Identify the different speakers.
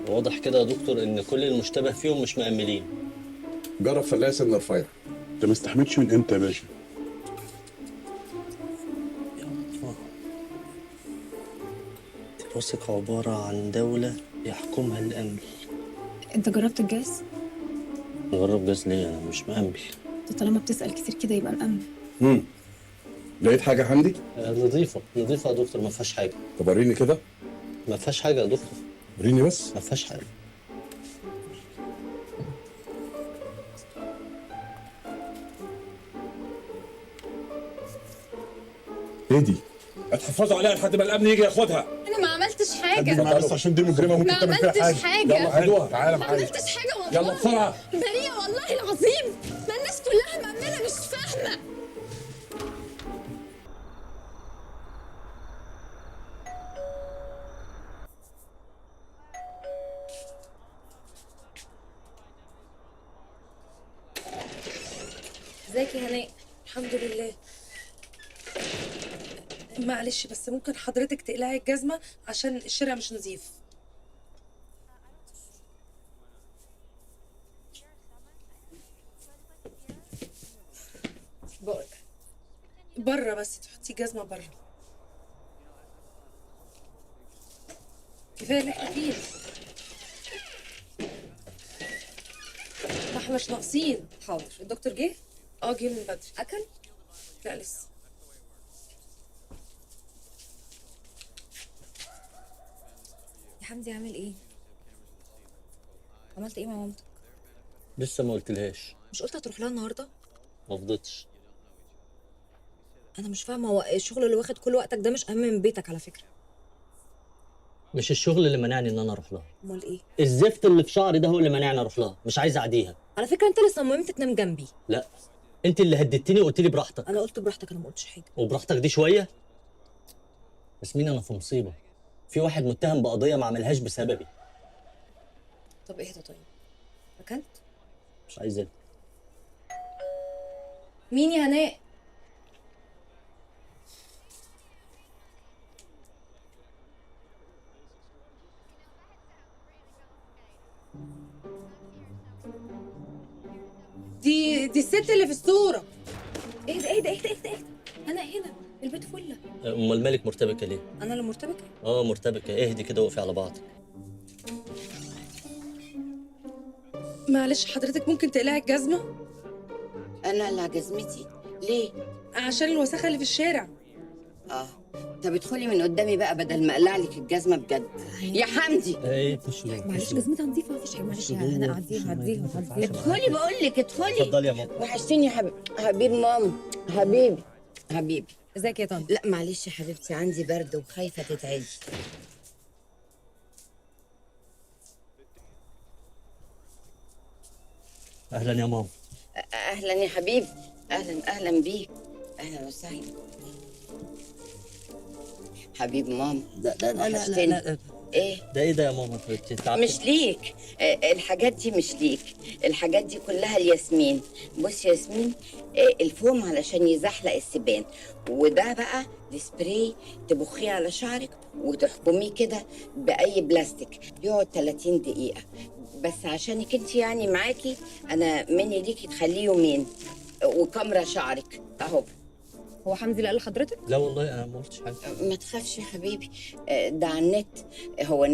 Speaker 1: واضح كده يا دكتور ان كل المشتبه فيهم مش مأملين.
Speaker 2: جرب فلايه سن رفيع.
Speaker 3: انت ما استحملتش من امتى يا باشا؟
Speaker 1: راسك عبارة عن دولة يحكمها الأمن.
Speaker 4: انت جربت الجاز؟
Speaker 1: نجرب جاز ليه؟ أنا مش مأمل.
Speaker 4: انت طالما بتسأل كتير كده يبقى مأمن.
Speaker 2: لقيت حاجه عندي؟
Speaker 1: نظيفة نظيفة يا دكتور، ما فيهاش حاجة.
Speaker 2: طب وريني كده.
Speaker 1: ما فيهاش حاجة يا دكتور.
Speaker 2: وريني بس.
Speaker 1: ما فيهاش حاجة.
Speaker 2: ايه دي؟
Speaker 5: اتحفظوا عليها لحد ما الامن يجي ياخدها.
Speaker 6: انا ما عملتش
Speaker 3: خليك
Speaker 6: حاجه.
Speaker 3: معايا بس عشان دي مجرمه ممكن
Speaker 6: ما
Speaker 3: تعمل فيها
Speaker 6: عملتش
Speaker 3: حاجه.
Speaker 6: حاجه.
Speaker 2: يلا خدوها.
Speaker 3: تعالى
Speaker 6: ما
Speaker 3: معايا.
Speaker 6: عملتش حاجه والله.
Speaker 5: يلا بسرعه.
Speaker 6: بريئه والله العظيم. ما الناس كلها مأمنه مش فاهمه.
Speaker 7: ازيك يا هناء؟ الحمد لله. معلش بس ممكن حضرتك تقلعي الجزمة عشان الشارع مش نظيف. بره بس تحطي جزمة بره. كفاية اللي احنا فيه. ما احنا مش ناقصين.
Speaker 8: حاضر. الدكتور جه؟
Speaker 7: جه من بدري.
Speaker 8: اكل؟
Speaker 7: لا لسه.
Speaker 8: يا حمدي عامل ايه؟ عملت ايه مع مامتك؟
Speaker 1: لسه ما قلتلهاش.
Speaker 8: مش قلت هتروح لها النهارده؟
Speaker 1: ما فضتش.
Speaker 8: انا مش فاهمه، هو الشغل اللي واخد كل وقتك ده مش اهم من بيتك على فكره.
Speaker 1: مش الشغل اللي منعني ان انا اروح لها.
Speaker 8: امال ايه؟
Speaker 1: الزفت اللي في شعري ده هو اللي منعني اروح لها، مش عايز اعديها.
Speaker 8: على فكره انت اللي صممت تنام جنبي.
Speaker 1: لا، انت اللي هددتني وقلت لي براحتك.
Speaker 8: انا قلت براحتك، انا ما قلتش حاجه.
Speaker 1: وبراحتك دي شويه. ياسمين انا في مصيبه. في واحد متهم بقضيه ما عملهاش بسببي.
Speaker 8: طب اهدى طيب. اكلت؟
Speaker 1: مش عايز اكل.
Speaker 8: مين يا هناء؟
Speaker 7: دي الست اللي في الصورة.
Speaker 8: اهدى اهدى اهدى اهدى اهدى. هناء هنا البيت فله.
Speaker 1: امال مالك مرتبكه ليه؟
Speaker 8: انا اللي مرتبكه؟
Speaker 1: مرتبكه. اهدي كده وقفي على بعض.
Speaker 7: معلش حضرتك ممكن تقلعي الجزمة؟
Speaker 9: انا اقلع جزمتي ليه؟
Speaker 7: عشان الوساخة اللي في الشارع.
Speaker 9: طب ادخلي من قدامي بقى بدل ما اقلع لك الجزمه بجد. يا حمدي
Speaker 1: ايه خش جوه.
Speaker 8: معلش جزمتها نظيفه مفيش حاجه. معلش يا هناء عديها عديها عديها.
Speaker 9: ادخلي بقول لك ادخلي.
Speaker 1: اتفضلي يا ماما.
Speaker 9: وحشتيني يا حبيب ماما. حبيبي.
Speaker 8: ازيك يا طنط؟
Speaker 9: لا معلش يا حبيبتي عندي برد وخايفه تتعدي.
Speaker 1: اهلا يا ماما.
Speaker 9: اهلا يا حبيبي. اهلا بيك. اهلا وسهلا. حبيب ماما.
Speaker 1: لا.
Speaker 9: ايه
Speaker 1: ده ايه ده يا ماما؟ انت تعبتي؟
Speaker 9: مش ليك. الحاجات دي مش ليك. الحاجات دي كلها لياسمين. بص يا ياسمين، الفوم علشان يزحلق السبان، وده بقى السبراي تبخيه على شعرك وتحكميه كده باي بلاستيك بيقعد 30 دقيقه. بس عشانك انت يعني معاكي انا مني ليكي تخليه يومين. وكاميرا شعرك اهو.
Speaker 8: هو حمدي اللي قال لحضرتك؟
Speaker 1: لا والله انا ما قلتش حاجه.
Speaker 9: ما تخافش يا حبيبي، ده على النت. هو